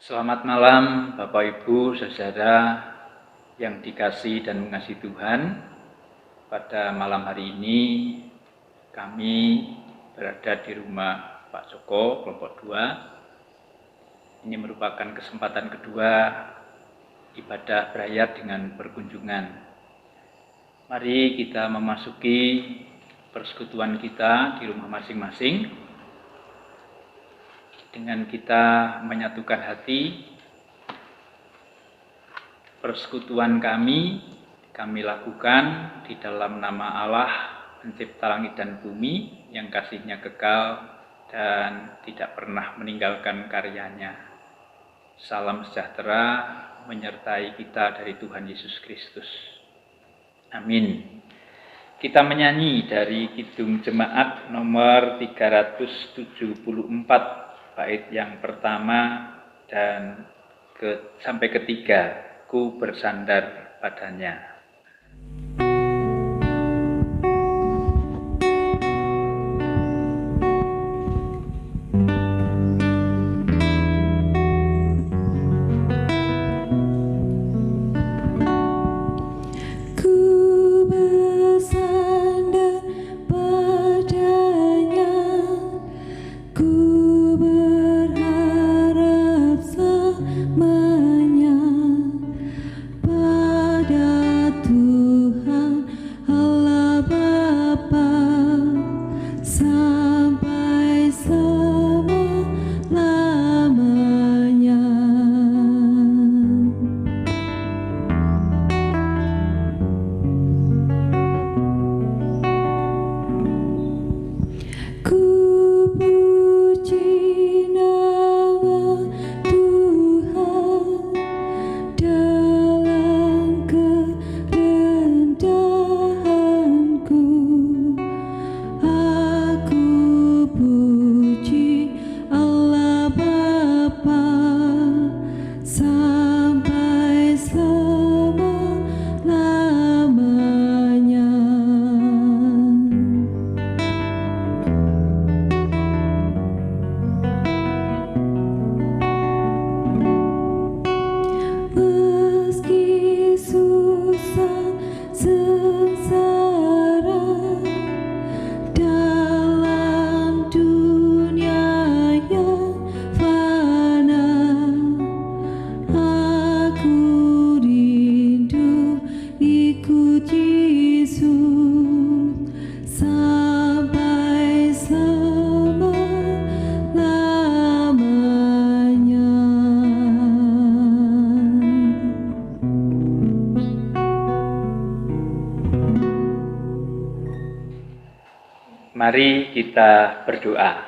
Selamat malam Bapak Ibu, Saudara yang dikasihi dan mengasihi Tuhan. Pada malam hari ini kami berada di rumah Pak Joko, kelompok 2. Ini merupakan kesempatan kedua ibadah berayat dengan berkunjungan. Mari kita memasuki persekutuan kita di rumah masing-masing dengan kita menyatukan hati. Persekutuan kami lakukan di dalam nama Allah pencipta langit dan bumi yang kasih-Nya kekal dan tidak pernah meninggalkan karyanya. Salam sejahtera menyertai kita dari Tuhan Yesus Kristus. Amin. Kita menyanyi dari Kidung Jemaat nomor 374, bait yang pertama dan sampai ketiga, ku bersandar padanya. Mari kita berdoa.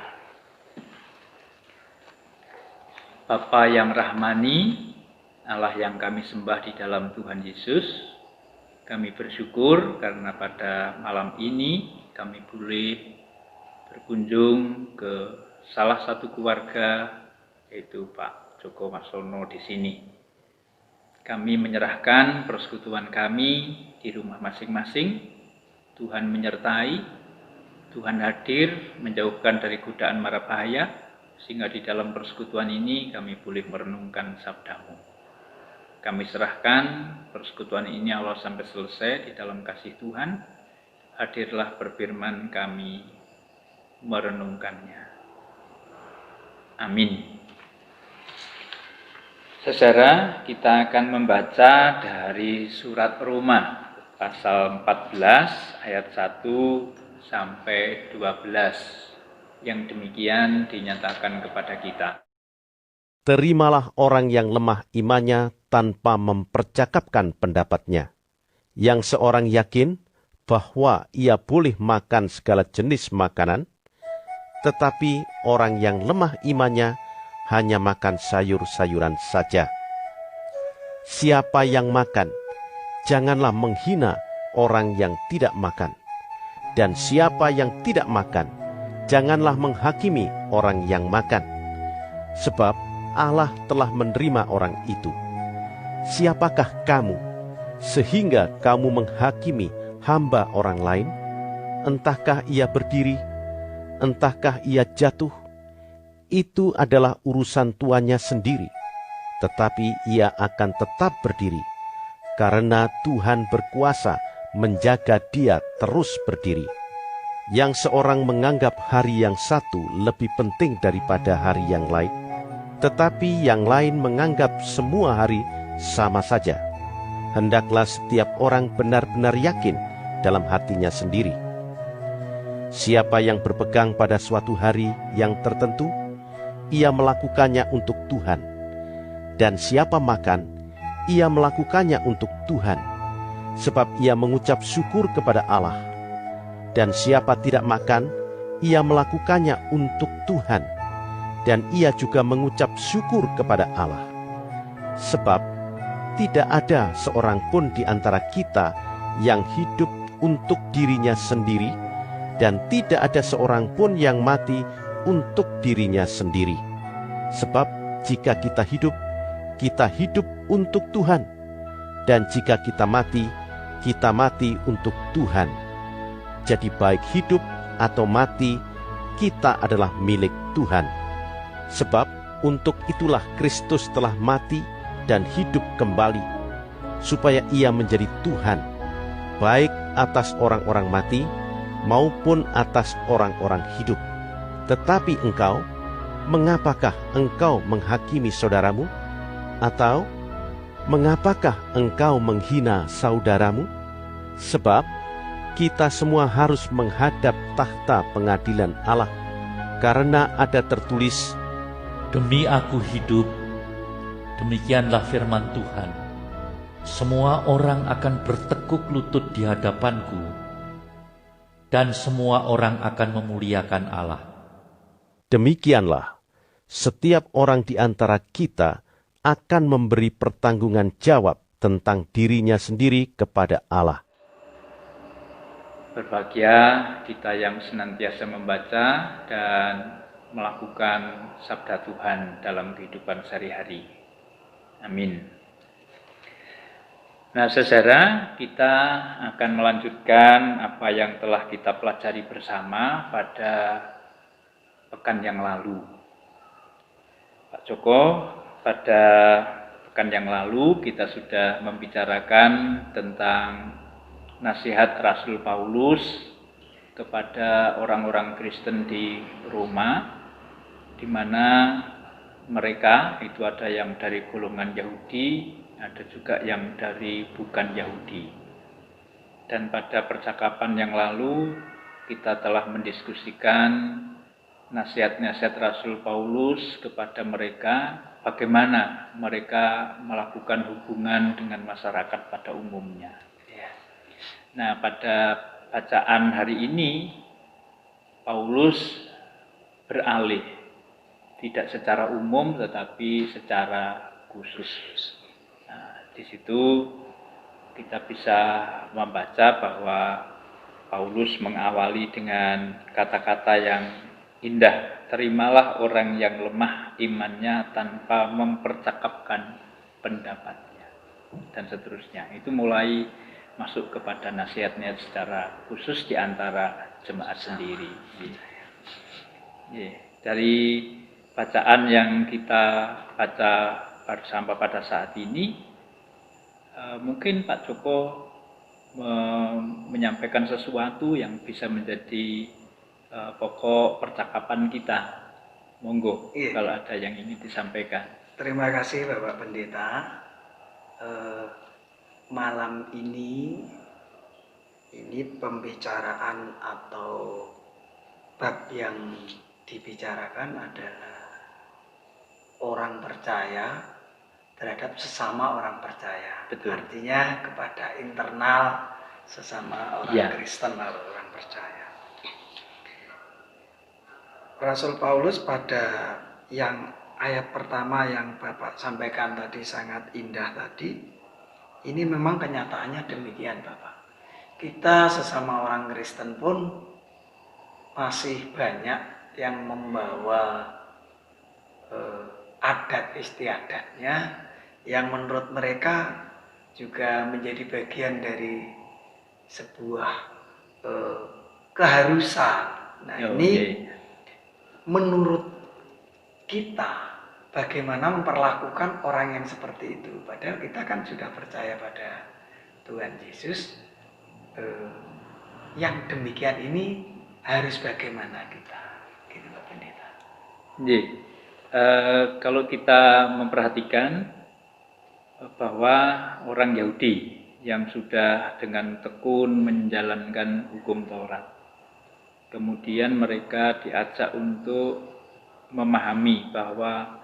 Bapa yang rahmani, Allah yang kami sembah di dalam Tuhan Yesus, kami bersyukur karena pada malam ini kami boleh berkunjung ke salah satu keluarga, yaitu Pak Joko Marsono di sini. Kami menyerahkan persekutuan kami di rumah masing-masing. Tuhan menyertai, Tuhan hadir menjauhkan dari godaan mara bahaya, sehingga di dalam persekutuan ini kami boleh merenungkan sabda-Mu. Kami serahkan persekutuan ini Allah sampai selesai di dalam kasih Tuhan. Hadirlah berfirman, kami merenungkannya. Amin. Saudara, kita akan membaca dari surat Roma pasal 14 ayat 1 sampai 12 yang demikian dinyatakan kepada kita. Terimalah orang yang lemah imannya tanpa mempercakapkan pendapatnya, yang seorang yakin bahwa ia boleh makan segala jenis makanan, tetapi orang yang lemah imannya hanya makan sayur-sayuran saja. Siapa yang makan, janganlah menghina orang yang tidak makan. Dan siapa yang tidak makan, janganlah menghakimi orang yang makan. Sebab Allah telah menerima orang itu. Siapakah kamu, sehingga kamu menghakimi hamba orang lain? Entahkah ia berdiri, entahkah ia jatuh, itu adalah urusan tuannya sendiri. tetapi ia akan tetap berdiri, karena Tuhan berkuasa menjaga dia terus berdiri. Yang seorang menganggap hari yang satu lebih penting daripada hari yang lain, tetapi yang lain menganggap semua hari sama saja. Hendaklah setiap orang benar-benar yakin dalam hatinya sendiri. Siapa yang berpegang pada suatu hari yang tertentu, ia melakukannya untuk Tuhan. Dan siapa makan, ia melakukannya untuk Tuhan, sebab ia mengucap syukur kepada Allah. Dan siapa tidak makan, ia melakukannya untuk Tuhan, dan ia juga mengucap syukur kepada Allah. Sebab tidak ada seorang pun di antara kita yang hidup untuk dirinya sendiri, dan tidak ada seorang pun yang mati untuk dirinya sendiri. Sebab jika kita hidup untuk Tuhan, dan jika kita mati untuk Tuhan. Jadi baik hidup atau mati, kita adalah milik Tuhan. Sebab untuk itulah Kristus telah mati dan hidup kembali, supaya ia menjadi Tuhan, baik atas orang-orang mati maupun atas orang-orang hidup. Tetapi engkau, mengapakah engkau menghakimi saudaramu? Atau mengapakah engkau menghina saudaramu? Sebab kita semua harus menghadap tahta pengadilan Allah, karena ada tertulis, Demi aku hidup, demikianlah firman Tuhan, semua orang akan bertekuk lutut di hadapanku, dan semua orang akan memuliakan Allah. Demikianlah, setiap orang di antara kita akan memberi pertanggungan jawab tentang dirinya sendiri kepada Allah. Berbahagia kita yang senantiasa membaca dan melakukan sabda Tuhan dalam kehidupan sehari-hari. Amin. Nah, saudara, kita akan melanjutkan apa yang telah kita pelajari bersama pada pekan yang lalu. Pak Joko, pada pekan yang lalu kita sudah membicarakan tentang nasihat Rasul Paulus kepada orang-orang Kristen di Roma, di mana mereka itu ada yang dari golongan Yahudi, ada juga yang dari bukan Yahudi. Dan pada percakapan yang lalu kita telah mendiskusikan nasihat-nasihat Rasul Paulus kepada mereka, bagaimana mereka melakukan hubungan dengan masyarakat pada umumnya. Nah, pada bacaan hari ini Paulus beralih, tidak secara umum tetapi secara khusus. Nah, di situ kita bisa membaca bahwa Paulus mengawali dengan kata-kata yang indah. Terimalah orang yang lemah imannya tanpa mempercakapkan pendapatnya, dan seterusnya. Itu mulai masuk kepada nasihatnya secara khusus di antara jemaat sendiri. Dari bacaan yang kita baca bersama pada saat ini, mungkin Pak Joko menyampaikan sesuatu yang bisa menjadi pokok percakapan kita. Monggo, kalau ada yang ingin disampaikan. Terima kasih Bapak Pendeta. Malam ini pembicaraan atau bab yang dibicarakan adalah orang percaya terhadap sesama orang percaya. Betul. Artinya kepada internal sesama orang Kristen atau orang percaya. Rasul Paulus pada yang ayat pertama yang Bapak sampaikan tadi sangat indah tadi, ini memang kenyataannya demikian Bapak. Kita sesama orang Kristen pun masih banyak yang membawa adat istiadatnya yang menurut mereka juga menjadi bagian dari sebuah keharusan. Nah, ini menurut kita bagaimana memperlakukan orang yang seperti itu. Padahal kita kan sudah percaya pada Tuhan Yesus. Yang demikian ini harus bagaimana kita, gitu Pak Pendeta. Jadi, kalau kita memperhatikan bahwa orang Yahudi yang sudah dengan tekun menjalankan hukum Taurat, kemudian mereka diajak untuk memahami bahwa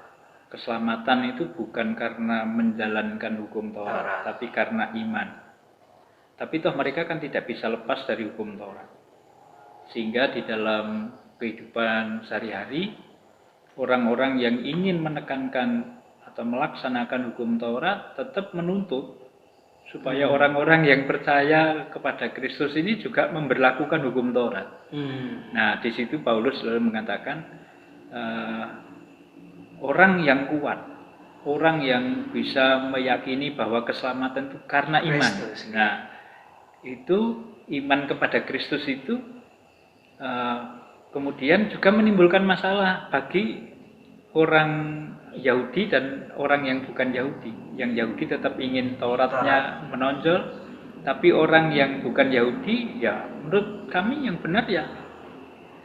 keselamatan itu bukan karena menjalankan hukum Taurat, tapi karena iman. Tapi toh mereka kan tidak bisa lepas dari hukum Taurat. Sehingga di dalam kehidupan sehari-hari, orang-orang yang ingin menekankan atau melaksanakan hukum Taurat tetap menuntut supaya orang-orang yang percaya kepada Kristus ini juga memberlakukan hukum Taurat. Nah, di situ Paulus selalu mengatakan orang yang kuat, orang yang bisa meyakini bahwa keselamatan itu karena iman. Kristus. Nah, itu iman kepada Kristus itu kemudian juga menimbulkan masalah bagi orang Yahudi dan orang yang bukan Yahudi. Yang Yahudi tetap ingin Tauratnya menonjol, tapi orang yang bukan Yahudi, ya menurut kami yang benar ya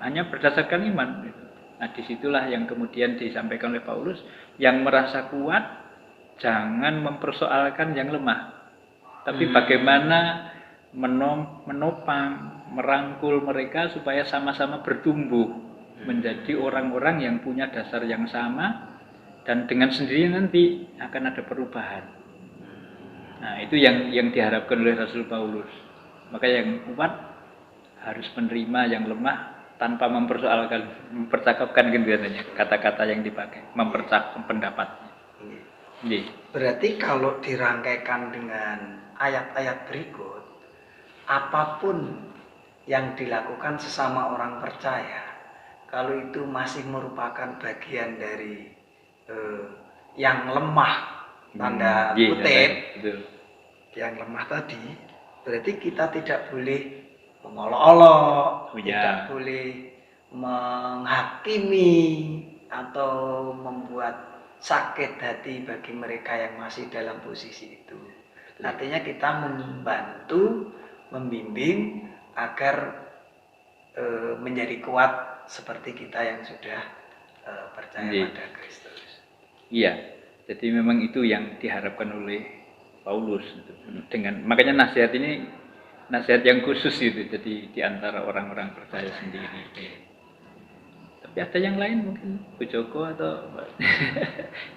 hanya berdasarkan iman. Nah, disitulah yang kemudian disampaikan oleh Paulus, yang merasa kuat jangan mempersoalkan yang lemah, tapi bagaimana menopang, merangkul mereka supaya sama-sama bertumbuh menjadi orang-orang yang punya dasar yang sama, dan dengan sendirinya nanti akan ada perubahan. Nah, itu yang diharapkan oleh Rasul Paulus. Maka yang kuat harus menerima yang lemah tanpa mempercakapkan kata-kata yang dipakai, mempercakapkan pendapatnya. Berarti kalau dirangkaikan dengan ayat-ayat berikut, apapun yang dilakukan sesama orang percaya, kalau itu masih merupakan bagian dari yang lemah, tanda kutip, yang lemah tadi, berarti kita tidak boleh mengolok-olok, tidak boleh menghakimi atau membuat sakit hati bagi mereka yang masih dalam posisi itu. Artinya kita membantu, membimbing agar menjadi kuat seperti kita yang sudah percaya pada Kristus. Iya, jadi memang itu yang diharapkan oleh Paulus. Makanya nasihat ini nasihat yang khusus itu, jadi di antara orang-orang percaya sendiri. Tapi ada yang lain mungkin Bu Joko atau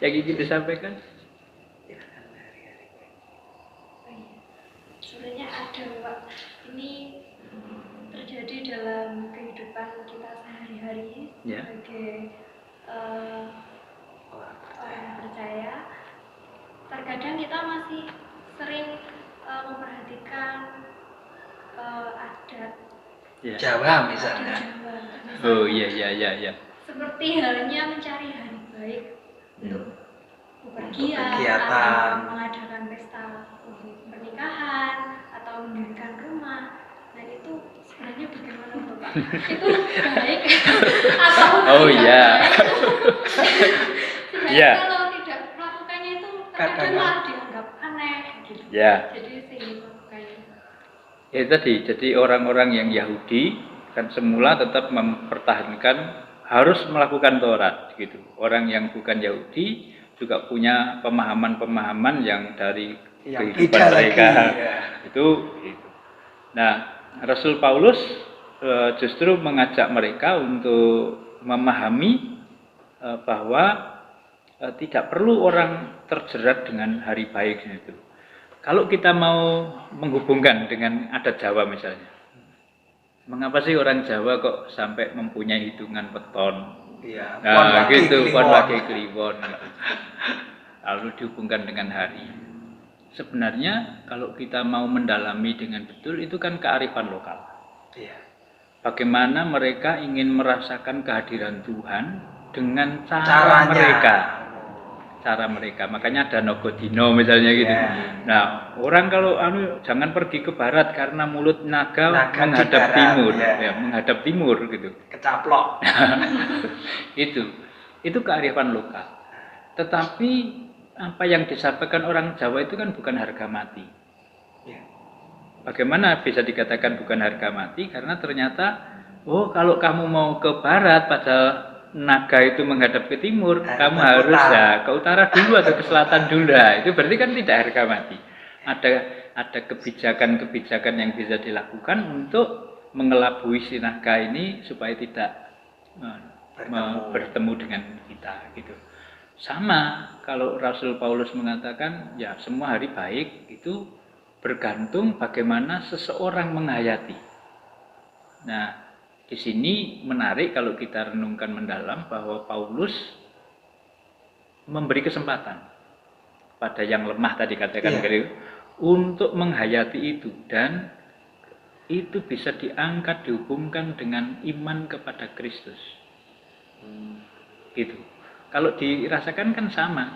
yang ingin disampaikan? Sebenarnya ada, Pak. Ini terjadi dalam kehidupan kita sehari-hari sebagai orang percaya. Terkadang kita masih sering memperhatikan adat Jawa misalnya. Oh iya. Seperti halnya mencari hari baik untuk bepergian, kegiatan, atau mengadakan pesta pernikahan, atau mendirikan rumah. Nah, itu sebenarnya bagaimana, Bapak? Itu baik atau tidak baik? Iya. Kalau tidak melakukannya itu kadang malah dianggap aneh gitu. Ya. Jadi sehingga melakukannya. Ya tadi, jadi orang-orang yang Yahudi kan semula tetap mempertahankan harus melakukan Taurat gitu. Orang yang bukan Yahudi juga punya pemahaman-pemahaman yang dari kehidupan mereka. Itu. Nah, Rasul Paulus justru mengajak mereka untuk memahami bahwa tidak perlu orang terjerat dengan hari baik itu. Kalau kita mau menghubungkan dengan adat Jawa misalnya, mengapa sih orang Jawa kok sampai mempunyai hitungan peton? Iya, Nah, gitu, pon wage kliwon. Lalu dihubungkan dengan hari. Sebenarnya kalau kita mau mendalami dengan betul, itu kan kearifan lokal. Iya. Bagaimana mereka ingin merasakan kehadiran Tuhan dengan cara mereka. Makanya ada Nogodino misalnya gitu. Nah, orang kalau jangan pergi ke barat karena mulut naga menghadap timur, menghadap timur gitu. Kecaplok. Itu kearifan lokal. Tetapi apa yang disampaikan orang Jawa itu kan bukan harga mati. Ya. Bagaimana bisa dikatakan bukan harga mati? Karena ternyata, oh kalau kamu mau ke barat, padahal naga itu menghadap ke timur, kamu harus ya ke utara dulu atau ke selatan dulu. Nah, itu berarti kan tidak harga mati. Ada kebijakan-kebijakan yang bisa dilakukan untuk mengelabui si naga ini supaya tidak bertemu dengan kita gitu. Sama kalau Rasul Paulus mengatakan ya semua hari baik itu bergantung bagaimana seseorang menghayati. Nah, di sini menarik kalau kita renungkan mendalam bahwa Paulus memberi kesempatan pada yang lemah tadi katakan untuk menghayati itu, dan itu bisa diangkat dihubungkan dengan iman kepada Kristus. Gitu. Kalau dirasakan kan sama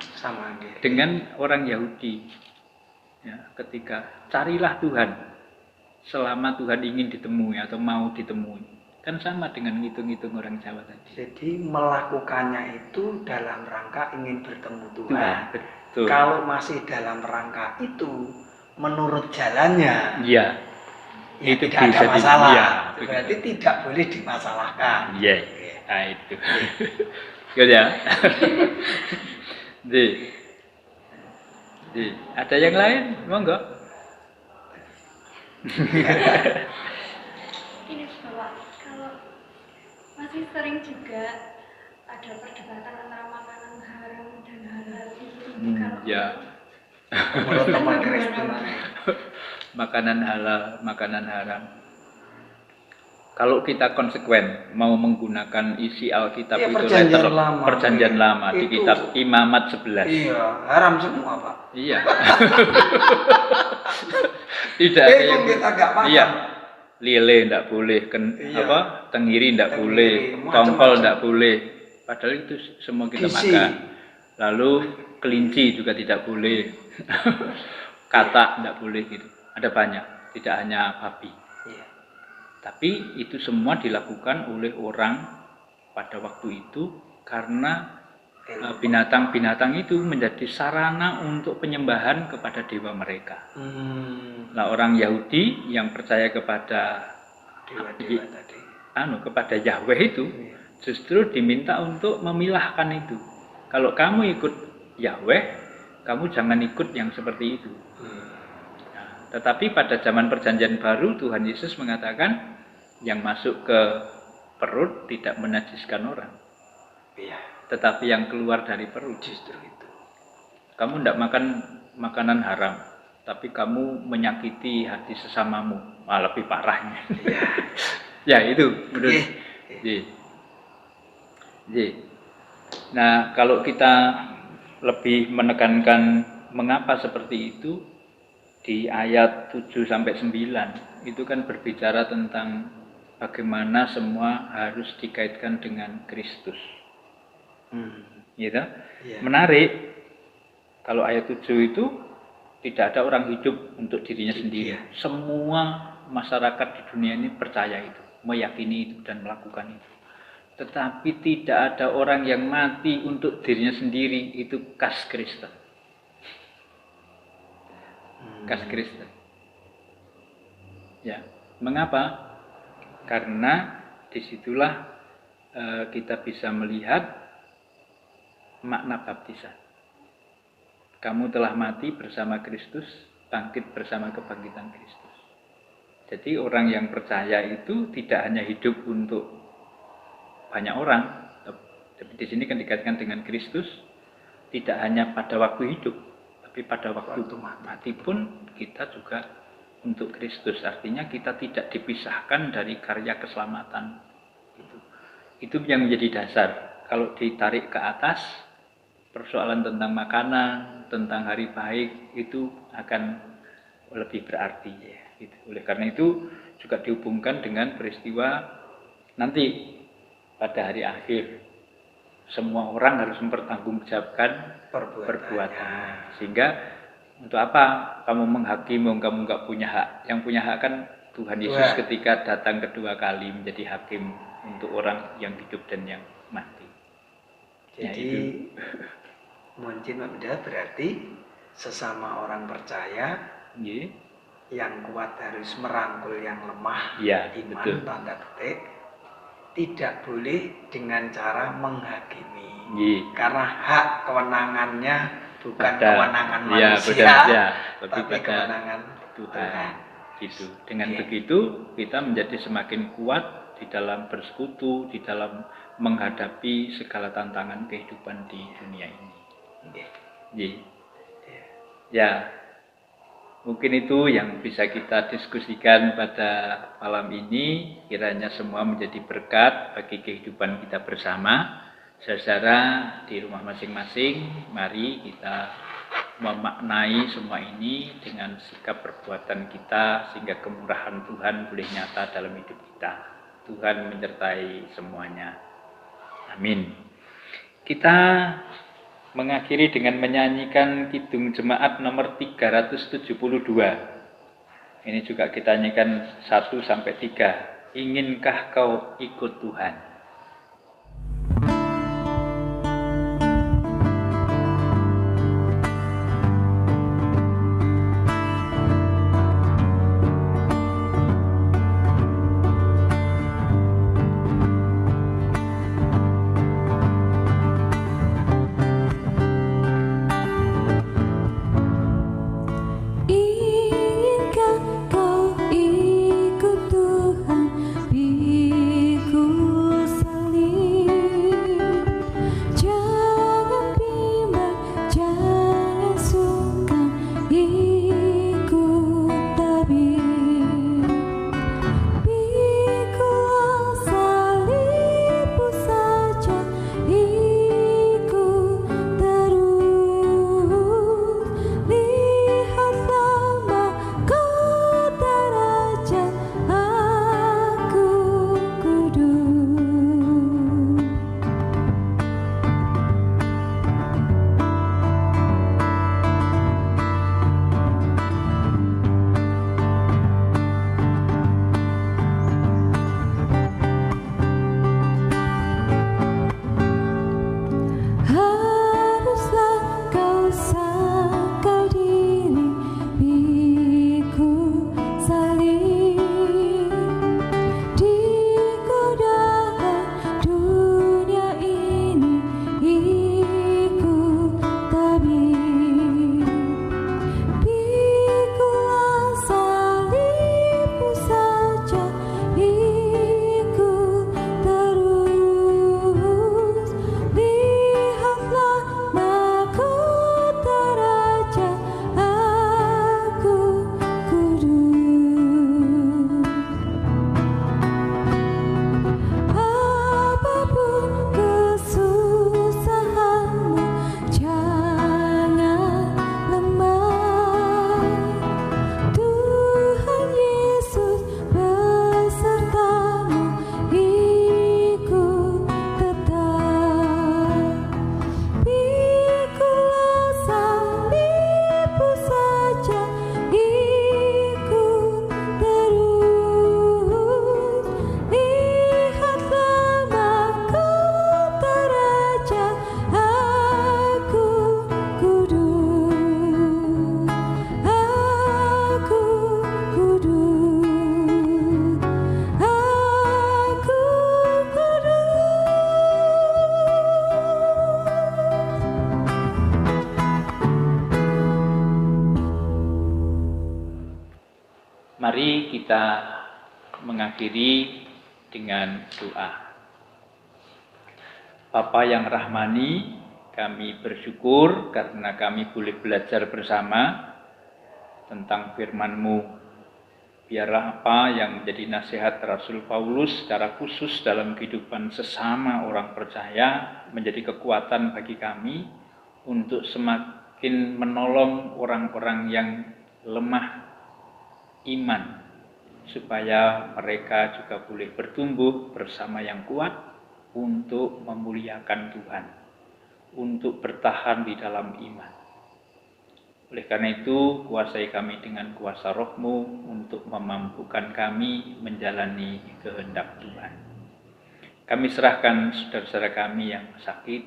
dengan orang Yahudi. Ya, ketika carilah Tuhan selama Tuhan ingin ditemui atau mau ditemui, kan sama dengan ngitung-ngitung orang Jawa tadi. Jadi melakukannya itu dalam rangka ingin bertemu Tuhan. Betul. Kalau masih dalam rangka itu menurut jalannya, ya itu tidak bisa ada masalah. Ya, berarti tidak boleh dimasalahkan. Iya, nah itu. Gitu ya. Ada yang lain? Monggo. Ini Bapak, kalau masih sering juga ada perdebatan antara makanan haram dan halal itu. Ya. Menurut teman Kristen. Makanan halal, makanan haram. Kalau kita konsekuen mau menggunakan isi Alkitab ya, itu perjanjian lama di kitab Imamat 11. Iya, haram semua, Pak. Iya. Tidak ada yang kita enggak makan. Iya. Lele enggak boleh, tenggiri enggak boleh, tongkol enggak boleh. Padahal itu semua kita makan. Lalu kelinci juga tidak boleh. Katak enggak boleh gitu. Ada banyak, tidak hanya babi. Tapi itu semua dilakukan oleh orang pada waktu itu karena binatang-binatang itu menjadi sarana untuk penyembahan kepada dewa mereka. Nah, orang Yahudi yang percaya kepada dewa-dewa tadi, kepada Yahweh itu justru diminta untuk memilahkan itu. Kalau kamu ikut Yahweh, kamu jangan ikut yang seperti itu. Tetapi pada zaman perjanjian baru Tuhan Yesus mengatakan yang masuk ke perut tidak menajiskan orang. Iya. Tetapi yang keluar dari perut justru itu. Kamu tidak makan makanan haram, tapi kamu menyakiti hati sesamamu. Lebih parahnya. Iya. Ya itu menurut. Nah, kalau kita lebih menekankan mengapa seperti itu, di ayat 7 sampai 9 itu kan berbicara tentang bagaimana semua harus dikaitkan dengan Kristus. Gitu? Yeah. Menarik. Kalau ayat 7 itu tidak ada orang hidup untuk dirinya sendiri. Yeah. Semua masyarakat di dunia ini percaya itu, meyakini itu dan melakukan itu. Tetapi tidak ada orang yang mati untuk dirinya sendiri, itu khas Kristen. Khas Kristen. Ya, mengapa? Karena disitulah kita bisa melihat makna baptisan. Kamu telah mati bersama Kristus, bangkit bersama kebangkitan Kristus. Jadi orang yang percaya itu tidak hanya hidup untuk banyak orang, tapi di sini kan dikaitkan dengan Kristus, tidak hanya pada waktu hidup, tapi pada waktu mati pun kita juga untuk Kristus. Artinya kita tidak dipisahkan dari karya keselamatan. Itu yang menjadi dasar. Kalau ditarik ke atas, persoalan tentang makanan, tentang hari baik itu akan lebih berarti. Gitu. Oleh karena itu juga dihubungkan dengan peristiwa nanti pada hari akhir. Semua orang harus mempertanggungjawabkan perbuatan. Sehingga untuk apa kamu menghakimi, kamu nggak punya hak. Yang punya hak kan Tuhan Yesus ketika datang kedua kali menjadi hakim untuk orang yang hidup dan yang mati. Jadi Muncin berarti sesama orang percaya Nggih. yang kuat harus merangkul yang lemah. Iya, Iman betul. tanda petik. Tidak boleh dengan cara menghakimi. Nggih. Karena hak kewenangannya bukan Pada- kewenangan Iya, manusia, benar, ya. Tapi tapi pada kewenangan Tuhan. Gitu. Dengan Iya. begitu kita menjadi semakin kuat di dalam bersekutu, di dalam menghadapi segala tantangan kehidupan di dunia ini. Nggih. Nggih. Ya, mungkin itu yang bisa kita diskusikan pada malam ini. Kiranya semua menjadi berkat bagi kehidupan kita bersama. Saudara di rumah masing-masing, mari kita memaknai semua ini dengan sikap perbuatan kita sehingga kemurahan Tuhan boleh nyata dalam hidup kita. Tuhan menyertai semuanya. Amin. Kita mengakhiri dengan menyanyikan Kidung Jemaat nomor 372. Ini juga kita nyanyikan 1-3. Inginkah kau ikut Tuhan? Inginkah kau ikut Tuhan, pikul salib. Jangan bimbang, jangan sungkan, ikut tabib. Pikulah salibmu saja, ikut terus. Lihatlah mahkota Raja, Aku kudus. Haruslah kau sangkal diri, pikul salib. Digodaan dunia ini, ikut tabib. Pikulah salibmu saja, ikut terus. Lihatlah mahkota Raja, Aku kudus. Apapun kesusahanmu, jangan lemah. Tuhan Yesus besertamu, ikut tetap. Pikulah salibmu saja, ikut terus. Lihatlah mahkota Raja, Aku kudus. Aku kudus. Aku Mari kita mengakhiri dengan doa. Bapa yang rahmani, kami bersyukur karena kami boleh belajar bersama tentang firman-Mu. Biarlah apa yang menjadi nasihat Rasul Paulus secara khusus dalam kehidupan sesama orang percaya menjadi kekuatan bagi kami untuk semakin menolong orang-orang yang lemah iman, supaya mereka juga boleh bertumbuh bersama yang kuat untuk memuliakan Tuhan, untuk bertahan di dalam iman. Oleh karena itu, kuasai kami dengan kuasa Roh-Mu untuk memampukan kami menjalani kehendak Tuhan. Kami serahkan saudara-saudara kami yang sakit,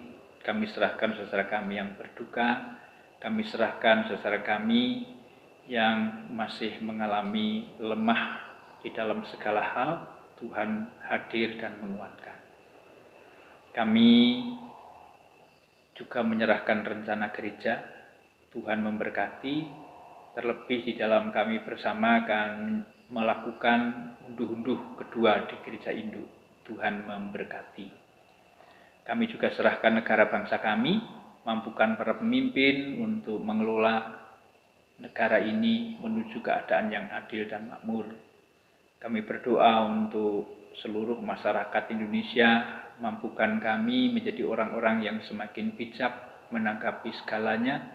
Kami serahkan saudara kami yang berduka, kami serahkan saudara kami yang masih mengalami lemah di dalam segala hal. Tuhan hadir dan menguatkan. Kami juga menyerahkan rencana gereja. Tuhan memberkati, terlebih di dalam kami bersama akan melakukan unduh-unduh kedua di gereja induk. Tuhan memberkati. Kami juga serahkan negara bangsa kami, mampukan para pemimpin untuk mengelola negara ini menuju keadaan yang adil dan makmur. Kami berdoa untuk seluruh masyarakat Indonesia, mampukan kami menjadi orang-orang yang semakin bijak menanggapi segalanya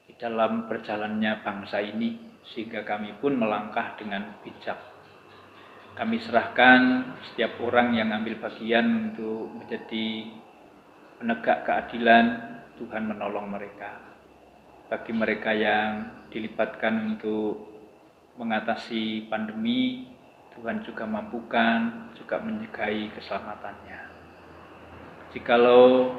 di dalam perjalanannya bangsa ini, sehingga kami pun melangkah dengan bijak. Kami serahkan setiap orang yang ambil bagian untuk menjadi penegak keadilan, Tuhan menolong mereka. Bagi mereka yang dilibatkan untuk mengatasi pandemi, Tuhan juga mampukan, juga menjagai keselamatannya. Jikalau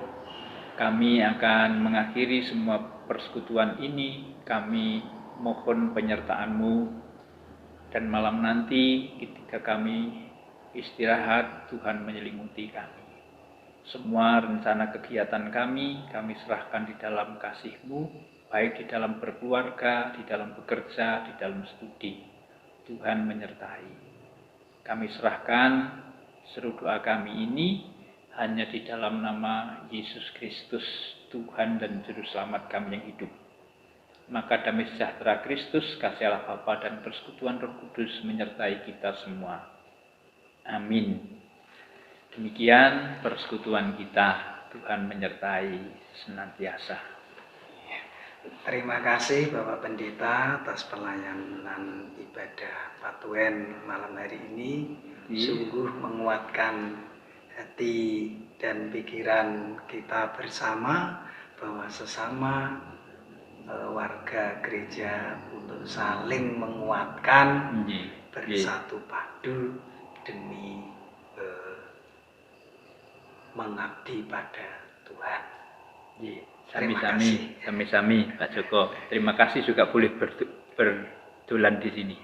kami akan mengakhiri semua persekutuan ini, kami mohon penyertaan-Mu. Dan malam nanti ketika kami istirahat, Tuhan menyelimuti kami. Semua rencana kegiatan kami serahkan di dalam kasih-Mu, baik di dalam berkeluarga, di dalam bekerja, di dalam studi. Tuhan menyertai. Kami serahkan seru doa kami ini hanya di dalam nama Yesus Kristus, Tuhan dan Juru Selamat kami yang hidup. Maka damai sejahtera Kristus, kasih Allah Bapa dan persekutuan Roh Kudus menyertai kita semua. Amin. Demikian persekutuan kita. Tuhan menyertai senantiasa. Terima kasih Bapak Pendeta atas pelayanan ibadah Patuen malam hari ini. Sungguh menguatkan hati dan pikiran kita bersama bahwa sesama warga gereja untuk saling menguatkan, bersatu padu demi mengabdi pada Tuhan. Sami-sami Pak Joko. Terima kasih juga boleh berdolan di sini.